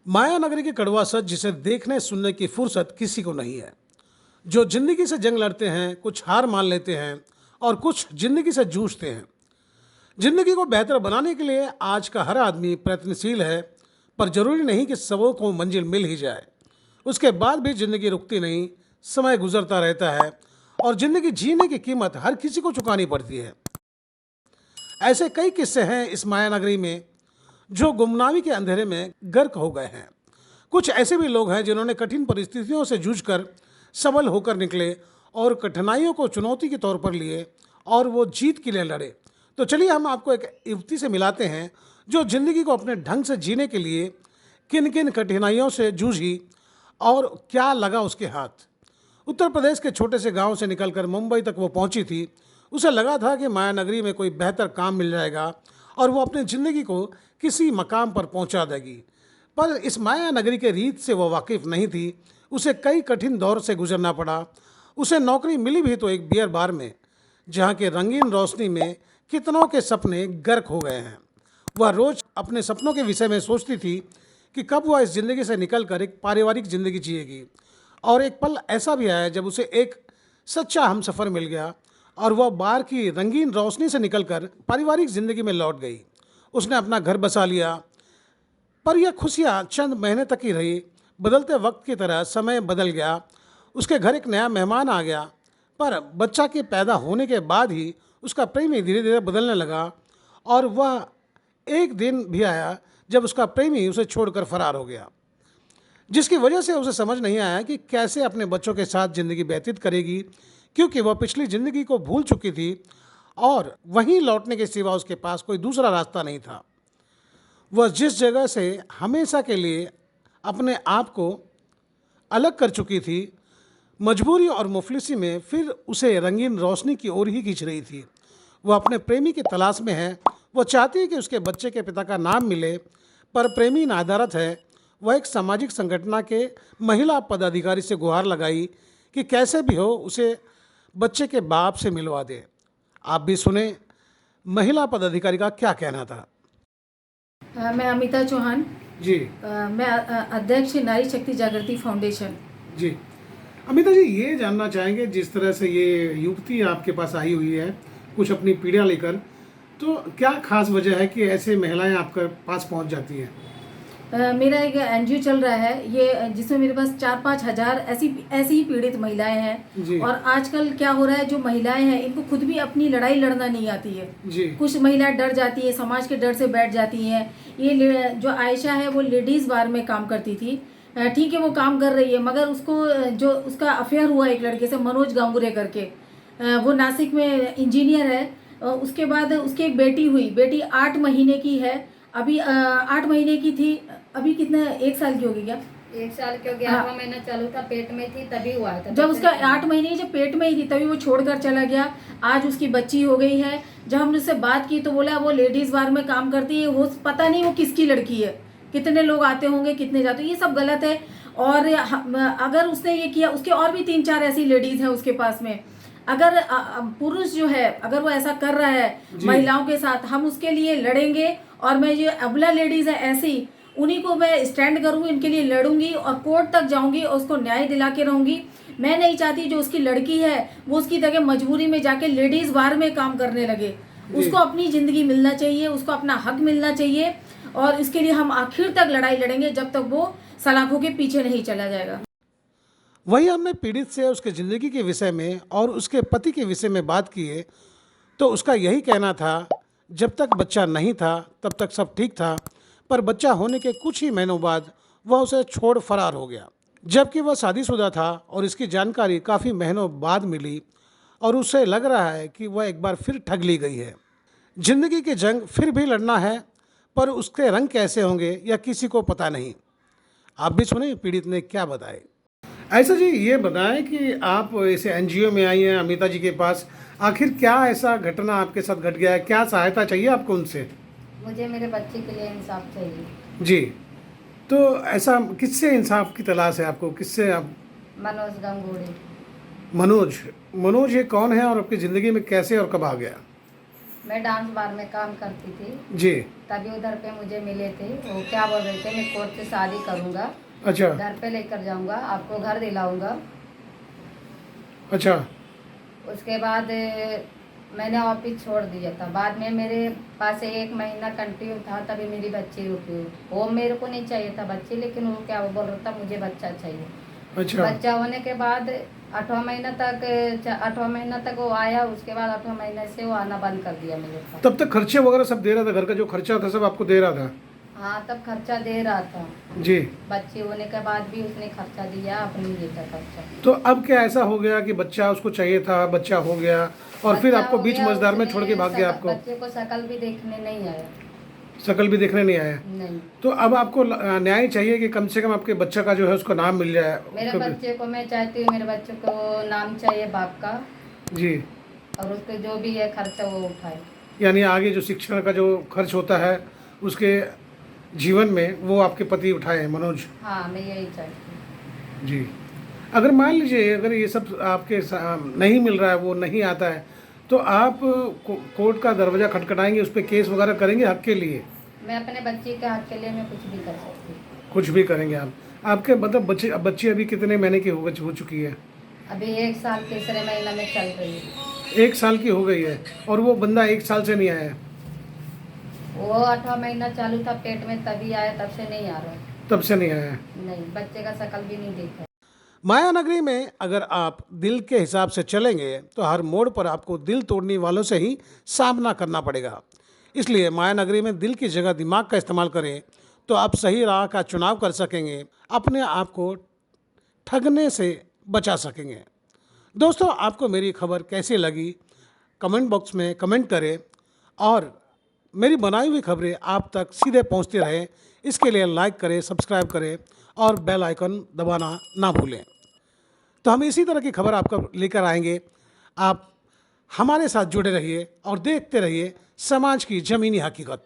माया नगरी की कड़वा सच जिसे देखने सुनने की फुर्सत किसी को नहीं है। जो जिंदगी से जंग लड़ते हैं, कुछ हार मान लेते हैं और कुछ जिंदगी से जूझते हैं। जिंदगी को बेहतर बनाने के लिए आज का हर आदमी प्रयत्नशील है, पर जरूरी नहीं कि सबों को मंजिल मिल ही जाए। उसके बाद भी जिंदगी रुकती नहीं, समय गुजरता रहता है और जिंदगी जीने की कीमत हर किसी को चुकानी पड़ती है। ऐसे कई किस्से हैं इस माया नगरी में जो गुमनामी के अंधेरे में गर्क हो गए हैं। कुछ ऐसे भी लोग हैं जिन्होंने कठिन परिस्थितियों से जूझकर सबल होकर निकले और कठिनाइयों को चुनौती के तौर पर लिए और वो जीत के लिए लड़े। तो चलिए हम आपको एक युवती से मिलाते हैं जो जिंदगी को अपने ढंग से जीने के लिए किन किन कठिनाइयों से जूझी और क्या लगा उसके हाथ। उत्तर प्रदेश के छोटे से गांव से निकलकर मुंबई तक वो पहुंची थी। उसे लगा था कि माया नगरी में कोई बेहतर काम मिल जाएगा और वो अपनी ज़िंदगी को किसी मकाम पर पहुंचा देगी। पर इस माया नगरी के रीत से वो वाकिफ़ नहीं थी। उसे कई कठिन दौर से गुजरना पड़ा। उसे नौकरी मिली भी तो एक बियर बार में, जहाँ के रंगीन रोशनी में कितनों के सपने गर्क हो गए हैं। वह रोज़ अपने सपनों के विषय में सोचती थी कि कब वह इस ज़िंदगी से निकलकर एक पारिवारिक ज़िंदगी जिएगी। और एक पल ऐसा भी आया जब उसे एक सच्चा हमसफ़र मिल गया और वह बार की रंगीन रोशनी से निकलकर पारिवारिक ज़िंदगी में लौट गई। उसने अपना घर बसा लिया, पर यह खुशियाँ चंद महीने तक ही रही। बदलते वक्त की तरह समय बदल गया। उसके घर एक नया मेहमान आ गया, पर बच्चा के पैदा होने के बाद ही उसका प्रेमी धीरे धीरे बदलने लगा। और वह एक दिन भी आया जब उसका प्रेमी उसे छोड़कर फरार हो गया, जिसकी वजह से उसे समझ नहीं आया कि कैसे अपने बच्चों के साथ ज़िंदगी व्यतीत करेगी, क्योंकि वह पिछली ज़िंदगी को भूल चुकी थी और वहीं लौटने के सिवा उसके पास कोई दूसरा रास्ता नहीं था। वह जिस जगह से हमेशा के लिए अपने आप को अलग कर चुकी थी, मजबूरी और मुफलिसी में फिर उसे रंगीन रोशनी की ओर ही खींच रही थी। वह अपने प्रेमी की तलाश में है। वह चाहती है कि उसके बच्चे के पिता का नाम मिले, पर प्रेमी नादारत है। वह एक सामाजिक संगठन के महिला पदाधिकारी से गुहार लगाई कि कैसे भी हो उसे बच्चे के बाप से मिलवा दे। आप भी सुने महिला पदाधिकारी का क्या कहना था। मैं अमिता चौहान जी मैं अध्यक्ष नारी शक्ति जागृति फाउंडेशन। जी अमिता जी, ये जानना चाहेंगे जिस तरह से ये युवती आपके पास आई हुई है कुछ अपनी पीड़ा लेकर, तो क्या खास वजह है कि ऐसे महिलाएं आपके पास पहुंच जाती हैं। मेरा एक एनजीओ चल रहा है ये, जिसमें मेरे पास 4-5 हजार ऐसी ही पीड़ित महिलाएं हैं। और आजकल क्या हो रहा है, जो महिलाएं हैं इनको खुद भी अपनी लड़ाई लड़ना नहीं आती है जी। कुछ महिलाएं डर जाती है, समाज के डर से बैठ जाती हैं। ये जो आयशा है वो लेडीज बार में काम करती थी। ठीक है, वो काम कर रही है, मगर उसको जो उसका अफेयर हुआ एक लड़के से, मनोज गांगुरे करके, वो नासिक में इंजीनियर है। उसके बाद उसकी एक बेटी हुई, बेटी 8 महीने की है अभी। 8 महीने की थी, अभी कितना 1 साल की होगी क्या? 1 साल के हो गया। 8वां महीना चालू था, पेट में थी तभी हुआ था। जब उसका 8 महीने जब पेट में ही थी तभी वो छोड़कर चला गया। आज उसकी बच्ची हो गई है। जब हमने उससे बात की तो बोला वो लेडीज बार में काम करती है, वो पता नहीं वो किसकी लड़की है, कितने लोग आते होंगे, कितने जाते, ये सब गलत है। और अगर उसने ये किया, उसके और भी 3-4 ऐसी लेडीज हैं उसके पास में। अगर पुरुष जो है, अगर वो ऐसा कर रहा है महिलाओं के साथ, हम उसके लिए लड़ेंगे। और मैं जो अबला लेडीज है ऐसी, उन्हीं को मैं स्टैंड करूंगी, इनके लिए लड़ूंगी और कोर्ट तक जाऊंगी और उसको न्याय दिला के रहूंगी। मैं नहीं चाहती जो उसकी लड़की है वो उसकी जगह मजबूरी में जाके लेडीज बार में काम करने लगे। उसको अपनी जिंदगी मिलना चाहिए, उसको अपना हक मिलना चाहिए। और इसके लिए हम आखिर तक लड़ाई लड़ेंगे जब तक वो सलाखों के पीछे नहीं चला जाएगा। वही हमने पीड़ित से उसके ज़िंदगी के विषय में और उसके पति के विषय में बात की है, तो उसका यही कहना था जब तक बच्चा नहीं था तब तक सब ठीक था, पर बच्चा होने के कुछ ही महीनों बाद वह उसे छोड़ फरार हो गया, जबकि वह शादीशुदा था। और इसकी जानकारी काफ़ी महीनों बाद मिली और उसे लग रहा है कि वह एक बार फिर ठग ली गई है। जिंदगी की जंग फिर भी लड़ना है, पर उसके रंग कैसे होंगे यह किसी को पता नहीं। आप भी सुने पीड़ित ने क्या बताए। ऐसा जी, ये बताएं कि आप इसे एनजीओ में आई हैं अमिता जी के पास, आखिर क्या ऐसा घटना आपके साथ घट गया है, क्या सहायता चाहिए आपको उनसे। मुझे मेरे बच्चे के लिए इंसाफ चाहिए जी, तो ऐसा किससे इंसाफ की तलाश है आपको, किससे आप। मनोज गंगूड़ी। मनोज। मनोज ये कौन है और आपकी ज़िंदगी में कैसे और कब आ गया। मैं डांस बार में काम करती थी, जी। तभी उधर पे मुझे मिले थे। वो क्या बोल रहे थे, मैं कोर्ट से शादी करूँगा, अच्छा घर पे लेकर जाऊँगा, आपको घर दिलाऊँगा। अच्छा। उसके बाद मैंने ऑफिस छोड़ दिया था। बाद में मेरे पास 1 महीना कंटिन्यू था, तभी मेरी बच्ची रुकी। वो मेरे को नहीं चाहिए था बच्ची, लेकिन वो क्या बोल रहा था, मुझे बच्चा चाहिए। अच्छा बच्चा होने के बाद 8वां महीना तक वो आया। उसके बाद 8वां महीने से वो आना बंद कर दिया मेरे पास। तब तक खर्चे वगैरह सब दे रहा था, घर का जो खर्चा था सब आपको दे रहा था? हाँ, तब खर्चा दे रहा था। जी। बच्ची होने के बाद भी उसने खर्चा दिया, अपनी ये का खर्चा। तो अब क्या ऐसा हो गया कि बच्चा उसको चाहिए था, बच्चा हो गया और फिर बच्चा आपको हो बीच गया, मझधार में उसने छोड़ के भाग गया आपको? बच्चे को शकल भी देखने नहीं आया। शकल भी देखने नहीं आया? नहीं। तो अब आपको न्याय चाहिए कि कम से कम आपके बच्चा का जो है उसको नाम मिल जाए। मेरे बच्चे को मैं चाहती हूँ, मेरे बच्चे को नाम चाहिए बाप का, जी। और उसके जो भी है खर्चा वो उठाए। यानी आगे जो शिक्षण का जो खर्च होता है उसके जीवन में वो आपके पति उठाए, मनोज? हाँ, मैं यही चाहती हूँ। जी। अगर मान लीजिए अगर ये सब आपके नहीं मिल रहा है, वो नहीं आता है, तो आप कोर्ट का दरवाज़ा खटखटाएंगे, उस पर केस वगैरह करेंगे हक के लिए? मैं अपने बच्चे के हक के लिए मैं कुछ भी कर सकती हूँ। कुछ भी करेंगे आप? आपके मतलब बच्ची अभी कितने महीने की हो चुकी है? अभी 1 साल 3रे महीना में चल रही है। 1 साल की हो गई है और वो बंदा 1 साल से नहीं आया है? वो 8वां महीना चालू था पेट में, तभी आया, तब से नहीं आ रहा। तब से नहीं आया है? नहीं, बच्चे का शकल भी नहीं देखा। माया नगरी में अगर आप दिल के हिसाब से चलेंगे तो हर मोड़ पर आपको दिल तोड़ने वालों से ही सामना करना पड़ेगा। इसलिए माया नगरी में दिल की जगह दिमाग का इस्तेमाल करें तो आप सही राह का चुनाव कर सकेंगे, अपने आप को ठगने से बचा सकेंगे। दोस्तों, आपको मेरी खबर कैसी लगी कमेंट बॉक्स में कमेंट करें और मेरी बनाई हुई खबरें आप तक सीधे पहुंचती रहे इसके लिए लाइक करें, सब्सक्राइब करें और बेल आइकन दबाना ना भूलें। तो हम इसी तरह की खबर आपको लेकर आएंगे। आप हमारे साथ जुड़े रहिए और देखते रहिए समाज की ज़मीनी हकीकत।